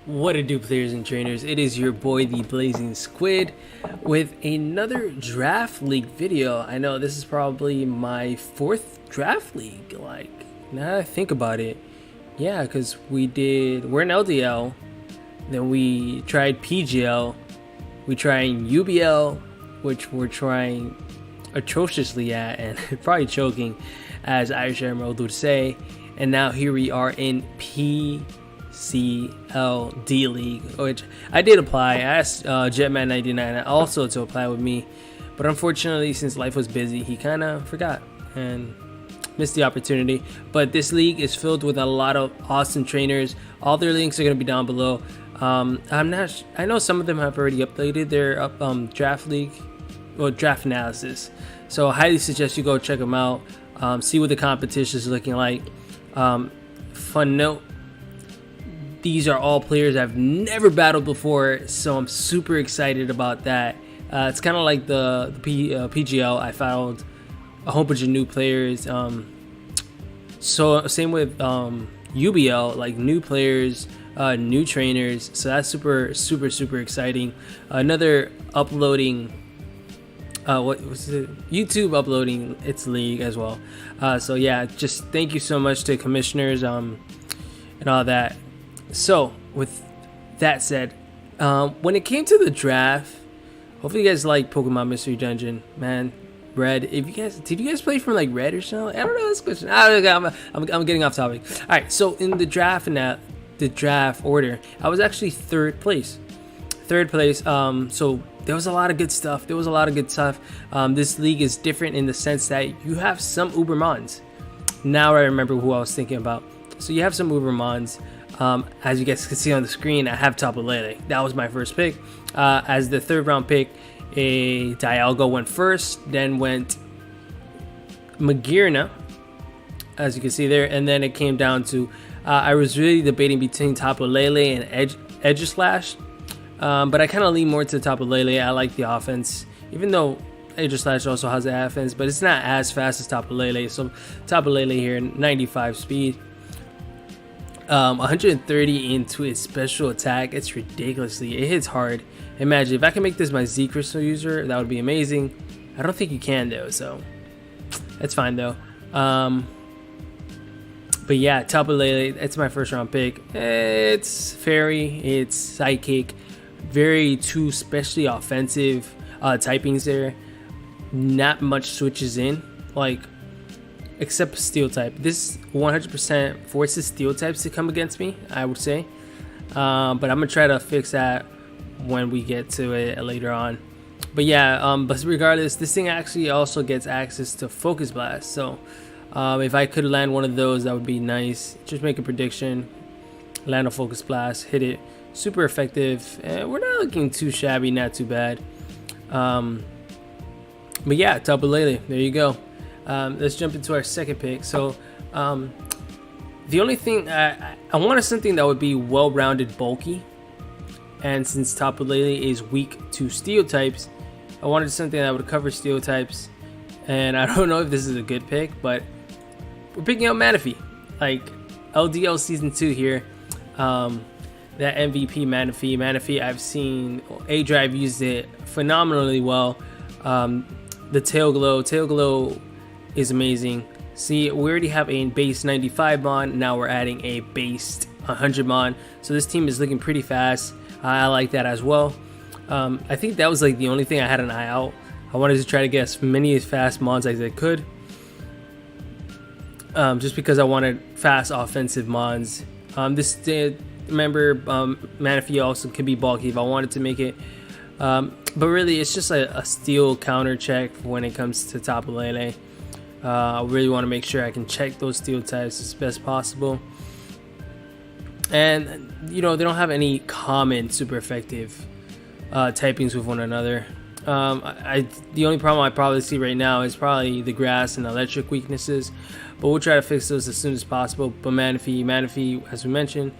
What it do, players and trainers? It is your boy, the Blazin Squid, with another draft league video. I know this is probably my fourth draft league. Like, now that I think about it, yeah, because we're in LDL, then we tried PGL, we tried UBL, which we're trying atrociously at and probably choking, as Irish Emerald would say, and now here we are in PCL D-League, which I did apply. I asked Jetman99 also to apply with me, but unfortunately, since life was busy, he kind of forgot and missed the opportunity. But this league is filled with a lot of awesome trainers. All their links are going to be down below. I know some of them have already updated their draft league or draft analysis, so I highly suggest you go check them out. See what the competition is looking like. Fun note, these are all players I've never battled before, so I'm super excited about that. It's kind of like the PGL. I found a whole bunch of new players. So same with UBL, like new players, new trainers. So that's super exciting. Another uploading. What was it? YouTube uploading its league as well. So yeah, just thank you so much to commissioners and all that. So with that said, when it came to the draft, hopefully you guys like Pokemon Mystery Dungeon, man. Red. Did you guys play from like Red or something? I don't know this question. I'm getting off topic. All right. So in the draft the draft order, I was actually third place. So there was a lot of good stuff. This league is different in the sense that you have some Ubermons. Now I remember who I was thinking about. So you have some Ubermons. As you guys can see on the screen, I have Tapu Lele. That was my first pick. As the third round pick, a Dialga went first, then went Magearna, as you can see there, and then it came down to I was really debating between Tapu Lele and Aegislash. But I kind of lean more to Tapu Lele. I like the offense, even though Aegislash also has the offense, but it's not as fast as Tapu Lele. So Tapu Lele here, 95 speed, 130 into its special attack. It's ridiculously, it hits hard. Imagine if I can make this my Z Crystal user, that would be amazing. I don't think you can though, so that's fine though. But yeah, Tapu Lele, it's my first round pick. It's Fairy, it's Psychic. Very two especially offensive typings there. Not much switches in, like except steel type. This 100% forces steel types to come against me, I would say. But I'm gonna try to fix that when we get to it later on. But yeah, but regardless, this thing actually also gets access to Focus Blast. So if I could land one of those, that would be nice. Just make a prediction, land a Focus Blast, hit it. Super effective, and we're not looking too shabby, not too bad. But yeah, Tapu Lele, there you go. Let's jump into our second pick. So the only thing I wanted something that would be well-rounded, bulky, and since Tapu Lele is weak to steel types, I wanted something that would cover steel types. And I don't know if this is a good pick, but we're picking up Manaphy, like LDL season 2 here. That MVP Manaphy, I've seen A-Drive used it phenomenally well. The Tail Glow is amazing. See, we already have a base 95 Mon, now we're adding a base 100 Mon. So this team is looking pretty fast. I like that as well. I think that was like the only thing I had an eye out. I wanted to try to get as many fast Mons as I could. Just because I wanted fast offensive Mons. Remember, Manaphy also could be bulky if I wanted to make it. But really, it's just a steel counter check when it comes to Tapu Lele. I really want to make sure I can check those steel types as best possible. And, you know, they don't have any common super effective typings with one another. The only problem I probably see right now is probably the grass and electric weaknesses, but we'll try to fix those as soon as possible. But Manaphy, as we mentioned,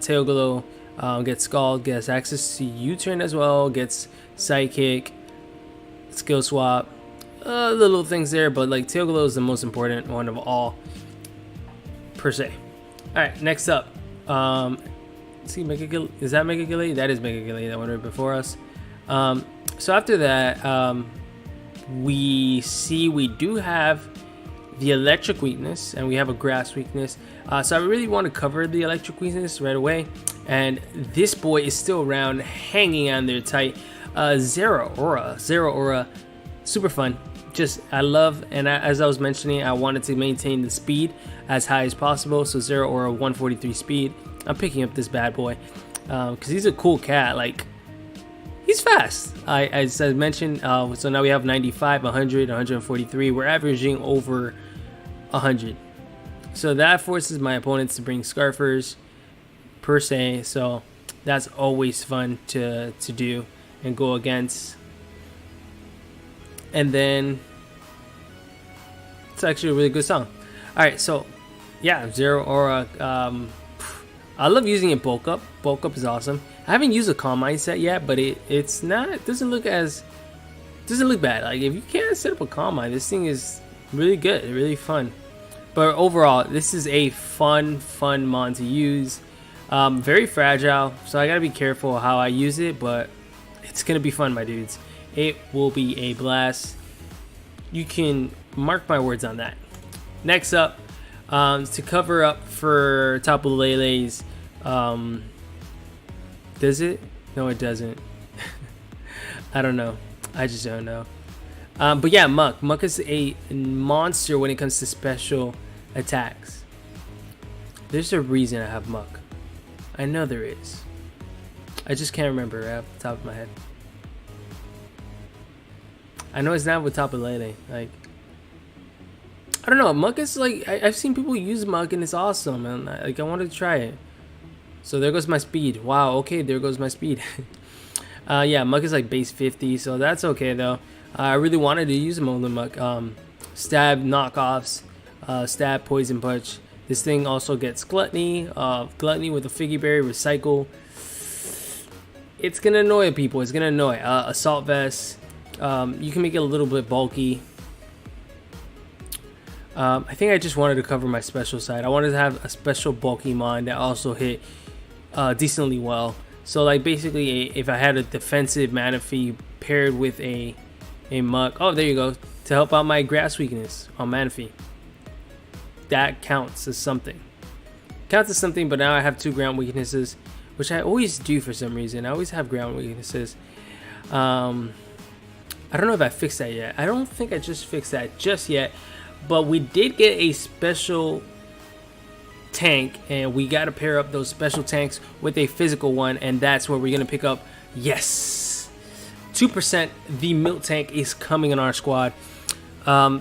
Tail Glow, gets Scald, gets access to U-Turn as well, gets Psychic, Skill Swap, little things there, but like Tail Glow is the most important one of all, per se. All right, next up, Let's see, is that Mega Gilly? That is Mega Gilly, that one right before us. So after that, we do have the electric weakness, and we have a grass weakness. So I really want to cover the electric weakness right away. And this boy is still around, hanging on there tight. Zero Aura, super fun. I love, and as I was mentioning, I wanted to maintain the speed as high as possible. So Zero Aura, 143 speed. I'm picking up this bad boy because he's a cool cat. Like, he's fast. As I mentioned, so now we have 95, 100, 143. We're averaging over 100. So that forces my opponents to bring Scarfers per se. So that's always fun to do and go against. And then it's actually a really good song. All right, so yeah, Zero Aura. I love using it bulk up. Bulk up is awesome. I haven't used a Calm Mindset yet, but it doesn't look bad. Like, if you can't set up a Calm Mind, this thing is really good, really fun. But overall, this is a fun mon to use. Very fragile, so I gotta be careful how I use it, but it's gonna be fun, my dudes. It will be a blast. You can mark my words on that. Next up, to cover up for Tapu Lele's, does it? No, it doesn't. I don't know. I just don't know. But yeah, Muck. Muck is a monster when it comes to special attacks. There's a reason I have Muck. I know there is. I just can't remember right off the top of my head. I know it's not with Tapu Lele. Like, I don't know. Muck is like, I've seen people use Muck and it's awesome, and like, I wanted to try it. So there goes my speed. Wow. Okay, there goes my speed. Yeah, Muck is like base 50, so that's okay though. I really wanted to use Molten Muck. Stab knockoffs, stab poison punch. This thing also gets gluttony. Gluttony with a Figgy Berry, recycle. It's gonna annoy people. It's gonna annoy. Assault vest. You can make it a little bit bulky. I think I just wanted to cover my special side. I wanted to have a special bulky mon that also hit decently well. So like basically, if I had a defensive Manaphy paired with a Muck, oh there you go, to help out my grass weakness on Manaphy. That counts as something. Counts as something, but now I have 2 ground weaknesses, which I always do for some reason. I always have ground weaknesses. I don't know if I fixed that yet. I don't think I just fixed that just yet. But we did get a special tank, and we got to pair up those special tanks with a physical one, and that's where we're going to pick up, yes, 2%. The Miltank is coming in our squad. I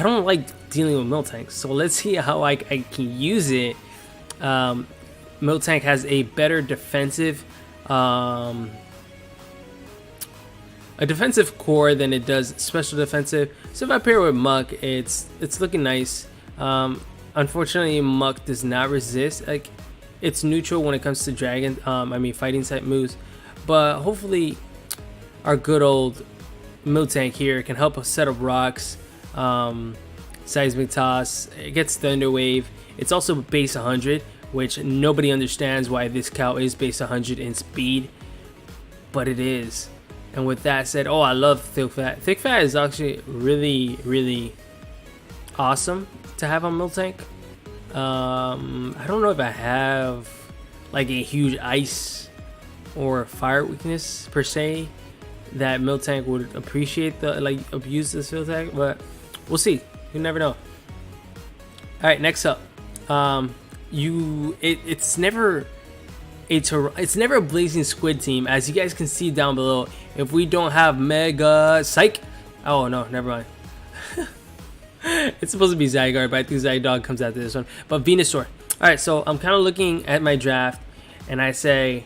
don't like dealing with Miltanks, so let's see how I can use it. Miltank has a better defensive a defensive core than it does special defensive. So if I pair with Muck, it's looking nice. Unfortunately, Muck does not resist. Like, it's neutral when it comes to dragon. Fighting type moves. But hopefully, our good old Miltank here can help us set up rocks. Seismic toss. It gets Thunder Wave. It's also base 100, which nobody understands why this cow is base 100 in speed, but it is. And with that said, oh, I love Thick Fat. Thick Fat is actually really, really awesome to have on Miltank. I don't know if I have like a huge ice or fire weakness per se that Miltank would appreciate abuse this Miltank, but we'll see. You never know. All right, next up, it's never a Blazin Squid team, as you guys can see down below. If we don't have Mega Psych, oh no, never mind. It's supposed to be Zygarde, but I think Zydog comes after this one. But Venusaur. All right, so I'm kind of looking at my draft, and I say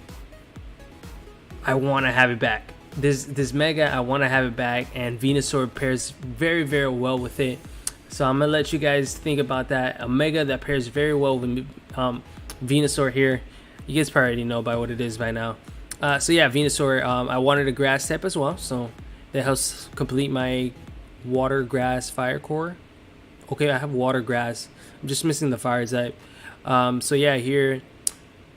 I want to have it back. This Mega, I want to have it back, and Venusaur pairs very, very well with it. So I'm gonna let you guys think about that. A Mega that pairs very well with Venusaur here. You guys probably already know by what it is by now. So yeah, Venusaur, I wanted a grass type as well, so that helps complete my water, grass, fire core. Okay, I have water, grass. I'm just missing the fire type. So yeah, here,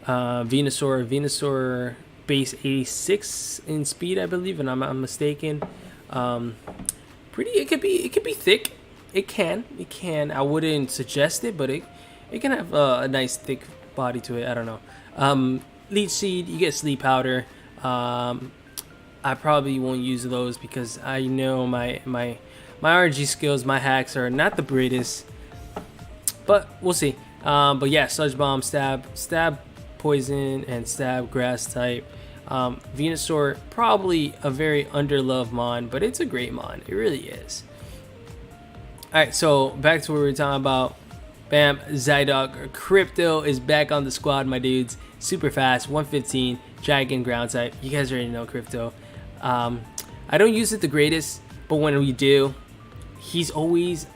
Venusaur base 86 in speed, I believe, and I'm mistaken. Pretty. It could be thick. It can. I wouldn't suggest it, but it can have a nice thick body to it. I don't know. Leech Seed, you get Sleep Powder. I probably won't use those because I know my RNG skills, my hacks are not the greatest, but we'll see. But yeah, Sludge Bomb, Stab Poison, and Stab Grass type. Venusaur, probably a very underloved mon, but it's a great mon. It really is. Alright, so back to what we were talking about. Bam, Zydog. Krypto is back on the squad, my dudes. Super fast, 115, Dragon Ground type. You guys already know Krypto. I don't use it the greatest, but when we do, he's always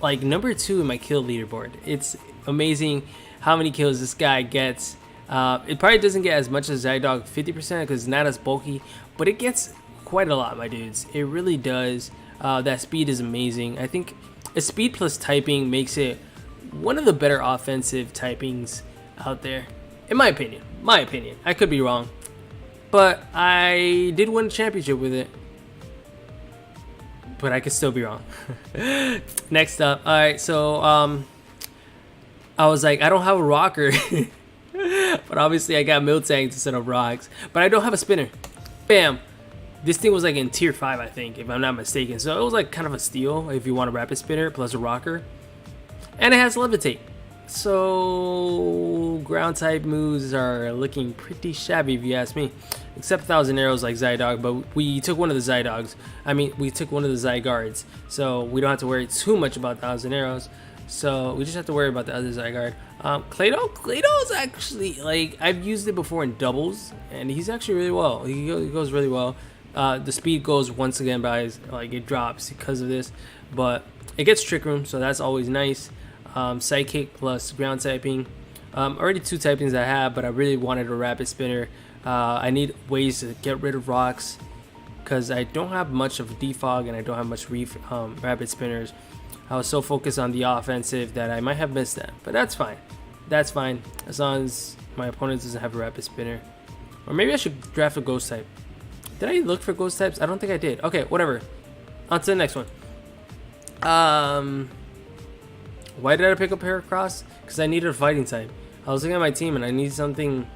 like number 2 in my kill leaderboard. It's amazing how many kills this guy gets. It probably doesn't get as much as Zydog 50% because it's not as bulky, but it gets quite a lot, my dudes. It really does. That speed is amazing. I think a speed plus typing makes it one of the better offensive typings out there, in my opinion. I could be wrong, but I did win a championship with it, but I could still be wrong. Next up, all right, so I was like, I don't have a rocker. But obviously I got Motank to set up rocks, but I don't have a spinner. Bam. This thing was like in tier 5, I think, if I'm not mistaken. So it was like kind of a steal if you want a rapid spinner plus a rocker. And it has levitate. So ground type moves are looking pretty shabby if you ask me. Except 1,000 arrows like Zydog, but we took one of the Zydogs. I mean, we took one of the Zygards. So we don't have to worry too much about 1,000 arrows. So we just have to worry about the other Zygarde. Clado is actually, like, I've used it before in doubles, and he's actually really well. He goes really well. The speed goes once again by, like, it drops because of this, but it gets Trick Room, so that's always nice. Psychic plus ground typing. Already 2 typings I have, but I really wanted a rapid spinner. I need ways to get rid of rocks because I don't have much of defog and I don't have much rapid spinners. I was so focused on the offensive that I might have missed that, but that's fine. That's fine as long as my opponent doesn't have a rapid spinner. Or maybe I should draft a ghost type. Did I look for ghost types? I don't think I did. Okay, whatever. On to the next one. Why did I pick up Heracross? Because I needed a fighting type. I was looking at my team and I needed something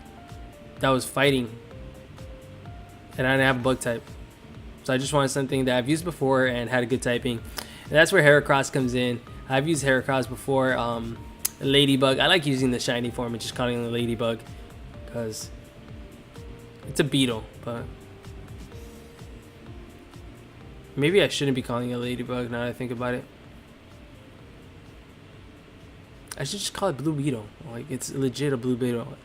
that was fighting, and I didn't have a bug type. So I just wanted something that I've used before and had a good typing. And that's where Heracross comes in. I've used Heracross before. Ladybug. I like using the shiny form and just calling it the Ladybug because it's a beetle, but maybe I shouldn't be calling it a Ladybug now that I think about it. I should just call it Blue Beetle. Like, it's legit a Blue Beetle.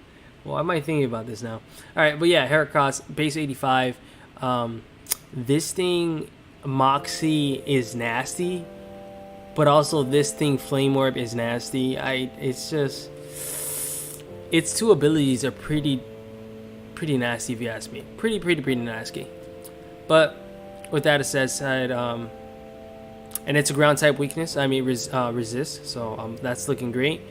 Well, I might think about this now. Alright, but yeah, Heracross, base 85. This thing, Moxie, is nasty. But also this thing, Flame Orb, is nasty. It's just... its 2 abilities are pretty nasty if you ask me. Pretty nasty. But with that aside, and it's a ground type weakness. I mean resist. So that's looking great.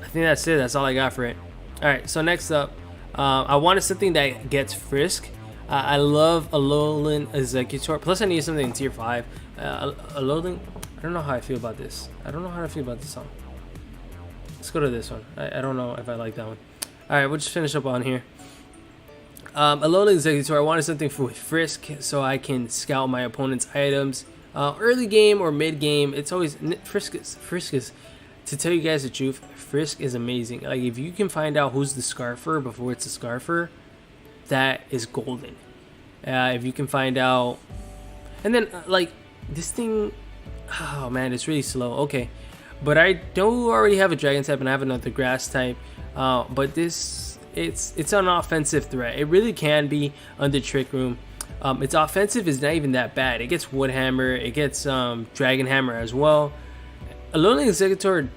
I think that's it. That's all I got for it. All right. So next up, I wanted something that gets Frisk. I love Alolan Executor. Plus, I need something in tier 5. Alolan. I don't know how I feel about this. I don't know how I feel about this song. Let's go to this one. I don't know if I like that one. All right, we'll just finish up on here. Alolan Executor. I wanted something for Frisk so I can scout my opponent's items. Early game or mid game, it's always Frisk is. To tell you guys the truth, Frisk is amazing. Like, if you can find out who's the Scarfer before it's a Scarfer, that is golden. If you can find out, and then like this thing, oh man, it's really slow. Okay, but I do already have a Dragon type and I have another Grass type. But this, it's an offensive threat. It really can be under Trick Room. Its offensive is not even that bad. It gets Wood Hammer, it gets Dragon Hammer as well. Alolan Executor,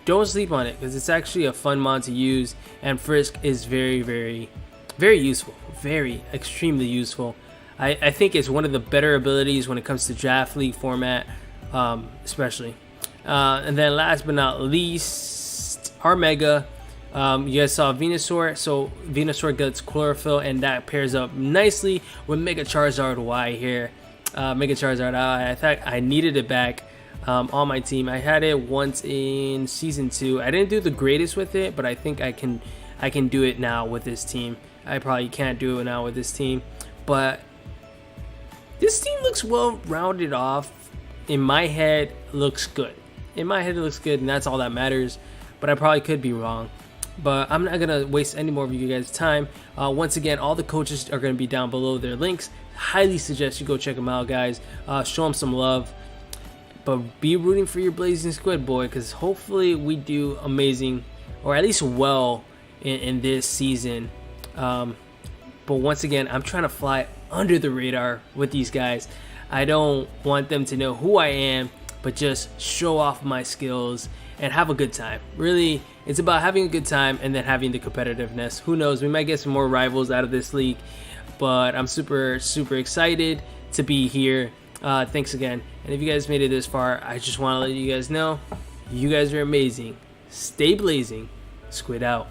don't sleep on it because it's actually a fun mod to use, and Frisk is very useful, extremely useful. I think it's one of the better abilities when it comes to draft league format, especially. And then last but not least, our Mega. You guys saw Venusaur, so Venusaur gets Chlorophyll, and that pairs up nicely with Mega Charizard Y here. Mega Charizard Y, I thought I needed it back on my team. I had it once in Season 2. I didn't do the greatest with it, but I think I can do it now with this team. I probably can't do it now with this team, but this team looks well rounded off. In my head, looks good. In my head, it looks good, and that's all that matters, but I probably could be wrong. But I'm not gonna waste any more of you guys' time. Once again, all the coaches are gonna be down below their links. Highly suggest you go check them out, guys. Show them some love, but be rooting for your Blazin Squid, boy, because hopefully we do amazing, or at least well in this season. But once again, I'm trying to fly under the radar with these guys. I don't want them to know who I am, but just show off my skills and have a good time. Really, it's about having a good time and then having the competitiveness. Who knows, we might get some more rivals out of this league, but I'm super excited to be here. Thanks again, and if you guys made it this far, I just want to let you guys know you guys are amazing. Stay blazing. Squid out.